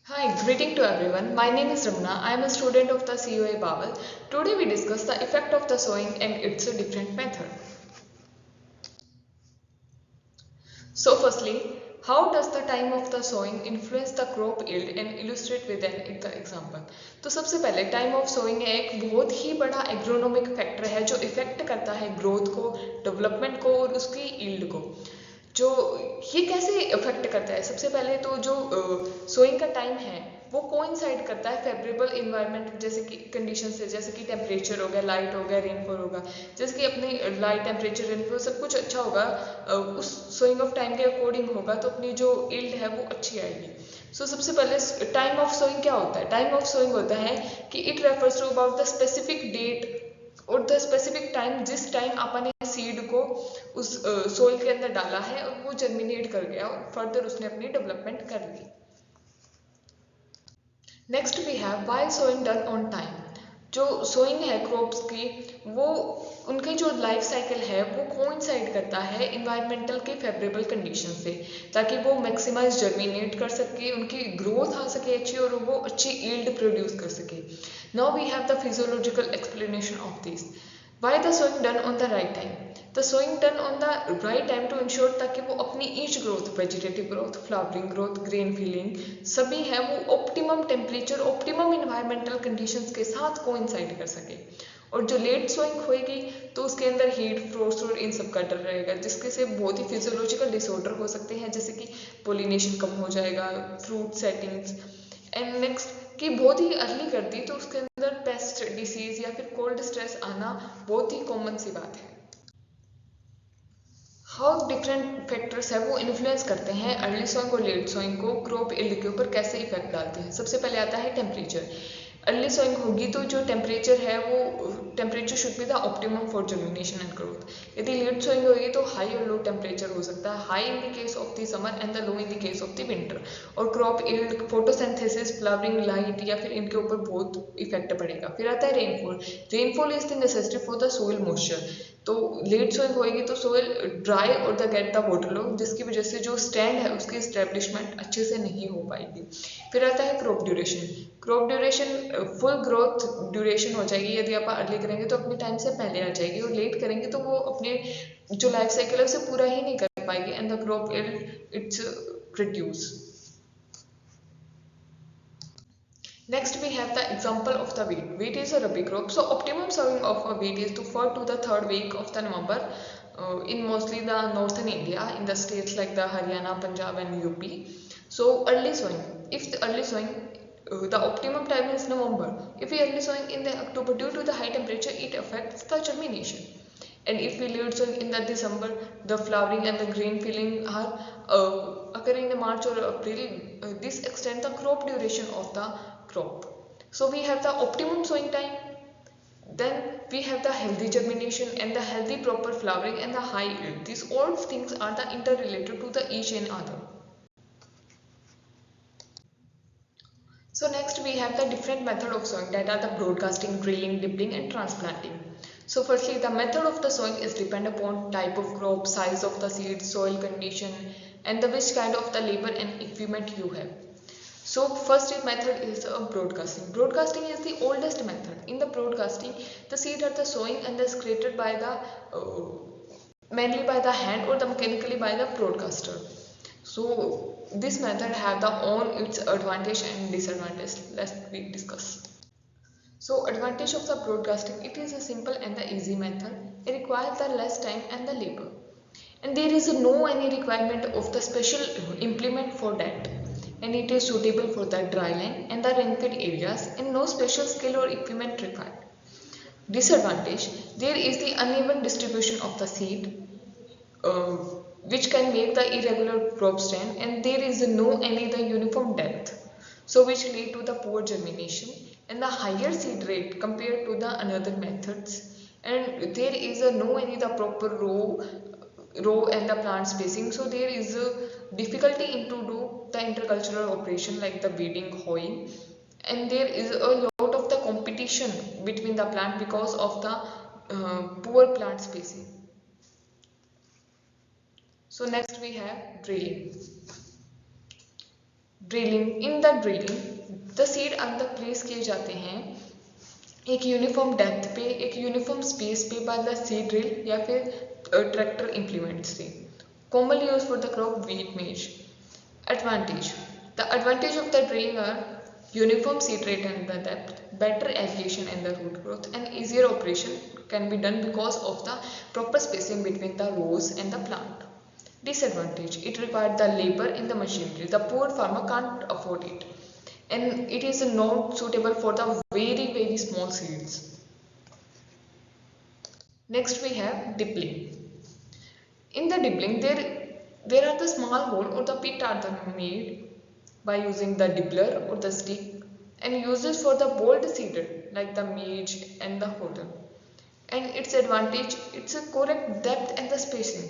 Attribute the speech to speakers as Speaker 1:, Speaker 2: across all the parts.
Speaker 1: Hi, greeting to everyone. My name is Ramna. I am a student of the COA Babel. Today we discuss the effect of the sowing and its a different method. So firstly, how does the time of the sowing influence the crop yield and illustrate with an example. तो सबसे पहले time of sowing एक बहुत ही बड़ा agronomic factor है जो effect करता है ग्रोथ को, डेवलपमेंट को और उसकी यील्ड को। जो ये कैसे इफेक्ट करता है, सबसे पहले तो जो सोइंग का टाइम है वो कोइंसाइड करता है फेवरेबल इन्वायरमेंट जैसे कि कंडीशन से, जैसे कि टेम्परेचर हो गया, लाइट हो गया, रेनफॉल होगा। जैसे कि अपनी लाइट, टेम्परेचर, रेनफॉल सब कुछ अच्छा होगा, उस सोइंग ऑफ टाइम के अकॉर्डिंग होगा तो अपनी जो यील्ड है वो अच्छी आएगी। सो सबसे पहले टाइम ऑफ सोइंग क्या होता है? टाइम ऑफ सोइंग होता है कि it refers to about the specific date और द स्पेसिफिक टाइम जिस टाइम आपने सीड को उस सोइल के अंदर डाला है और वो जर्मिनेट कर गया और फर्दर उसने अपनी डेवलपमेंट कर ली। Next we have why sowing done on time. जो सोइंग है क्रॉप्स की, वो उनकी जो लाइफ साइकिल है वो कोइंसाइड करता है इन्वायरमेंटल के फेवरेबल कंडीशन से, ताकि वो मैक्सिमाइज जर्मिनेट कर सके, उनकी ग्रोथ आ सके अच्छी और वो अच्छी यील्ड प्रोड्यूस कर सके। Now we have the physiological explanation of this. Why the sowing done on the right time? The sowing done on the right time to ensure ताकि वो अपनी each growth, vegetative growth, flowering growth, grain filling सभी है वो optimum temperature, optimum environmental conditions के साथ coincide कर सके। और जो लेट सोइंग होएगी तो उसके अंदर हीट, फ्रोस्ट और इन सब का डर रहेगा, जिसके से बहुत ही फिजियोलॉजिकल डिसऑर्डर हो सकते हैं, जैसे कि पोलिनेशन कम हो जाएगा, फ्रूट सेटिंग्स। एंड नेक्स्ट कि बहुत ही अर्ली कर दी तो उसके अंदर पेस्ट डिसीज या फिर कोल्ड स्ट्रेस आना बहुत ही कॉमन सी बात है। हाउ डिफरेंट फैक्टर्स है वो इन्फ्लुएंस करते हैं अर्ली सोइंग और लेट सोइंग को क्रॉप यील्ड के ऊपर कैसे इफेक्ट डालते हैं। सबसे पहले आता है टेम्परेचर। अर्ली सोइंग होगी तो जो टेम्परेचर है वो temperature should be the optimum for germination and growth. यदि लेट सोइंग होगी तो हाई और लो टेम्परेचर हो सकता है, high in the case of the summer and the low in the case of the winter. और crop yield, photosynthesis, flowering, light या फिर इनके ऊपर बहुत इफेक्ट पड़ेगा। फिर आता है rainfall. Rainfall is the necessity for the soil moisture. तो लेट सोइंग होएगी तो सोइल ड्राई और the get the water log, जिसकी वजह से जो स्टैंड है उसकी इस्टेब्लिशमेंट अच्छे से नहीं हो पाएगी। फिर आता है crop duration. Crop duration full growth duration हो जाएगी, यदि आप अर्ली करेंगे तो अपने टाइम से पहले आ जाएगी, और लेट करेंगे तो वो अपने जो लाइफ साइकिल है उसे पूरा ही नहीं कर पाएगी and the crop it's reduce. Next we have the example of the wheat. Wheat is a rabi crop. So optimum sowing of a wheat is to 4th to the 3rd week of the November in mostly the northern India, in the states like the Haryana, Punjab and UP. So early sowing. If the early sowing, the optimum time is November. If we early sowing in the October, due to the high temperature, it affects the germination. And if we late sowing in the December, the flowering and the grain filling are occurring in the March or April. This extends the crop duration of the crop. So we have the optimum sowing time, then we have the healthy germination and the healthy proper flowering and the high yield. These all things are the interrelated to the each and other. So next we have the different method of sowing, that are the broadcasting, drilling, dipping and transplanting. So firstly, the method of the sowing is depend upon type of crop, size of the seed, soil condition and the which kind of the labor and equipment you have. So first method is broadcasting. Broadcasting is the oldest method. In the broadcasting, the seed are the sowing and is created by the mainly by the hand or the mechanically by the broadcaster. So this method have the own its advantage and disadvantage. Let's we discuss. So advantage of the broadcasting, it is a simple and the easy method. It requires the less time and the labor. And there is no any requirement of the special implement for that. And it is suitable for the dry land and the rainfed areas and no special skill or equipment required. Disadvantage, there is the uneven distribution of the seed, uh, which can make the irregular crop stand, and there is no any the uniform depth, so which lead to the poor germination and the higher seed rate compared to the another methods. And there is no any the proper row and the plant spacing, so there is a difficulty in to do the intercultural operation like the weeding, hoeing, and there is a lot of the competition between the plant because of the poor plant spacing. So next we have drilling. Drilling, in the drilling the seed अंदर place किए जाते हैं एक uniform depth पे, एक uniform space पे by the seed drill या फिर ट्रैक्टर इम्प्लीमेंट से. Commonly use for the crop wheat मेज. Advantage. The advantage of the drilling are uniform seed rate and the depth, better agitation and the root growth, and easier operation can be done because of the proper spacing between the rows and the plant. Disadvantage. It requires the labor in the machinery. The poor farmer can't afford it. And it is not suitable for the very small seeds. Next we have dippling. In the dippling, there are the small hole or the pit are made by using the dibbler or the stick and uses for the bold seeder like the maize and the hodl. And its advantage, it's a correct depth and the spacing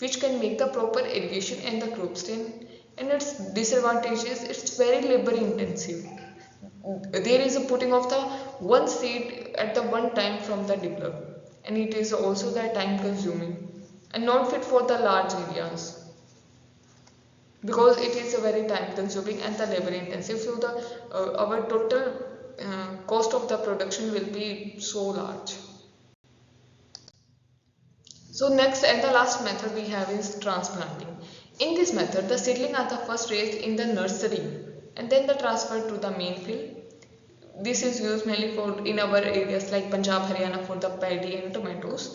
Speaker 1: which can make the proper irrigation and the crop stand. And its disadvantages, it's very labor intensive. There is a putting of the one seed at the one time from the dibbler, and it is also the time consuming and not fit for the large areas because it is a very time consuming and the labor intensive. So the our total cost of the production will be so large. So next and the last method we have is transplanting. In this method, the seedling are the first raised in the nursery and then the transferred to the main field. This is used mainly for in our areas like Punjab, Haryana for the paddy and tomatoes.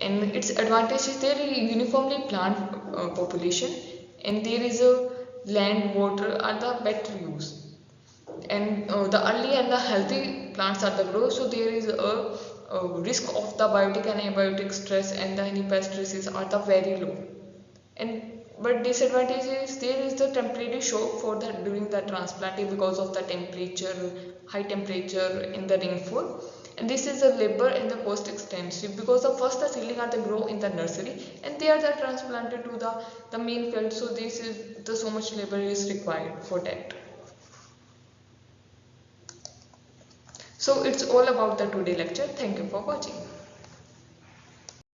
Speaker 1: And its advantage is there is uniformly plant population, and there is a land, water are the better use. And the early and the healthy plants are the grow, so there is a risk of the biotic and abiotic stress and the any pest disease are the very low. And but disadvantage is there is the temporary shock for the during the transplanting because of the temperature, high temperature in the rainfall, and this is a labor and the cost extensive because the first the seedling are the grow in the nursery and they are the transplanted to the main field, so this is the so much labor is required for that. So it's all about the today lecture. Thank you for watching.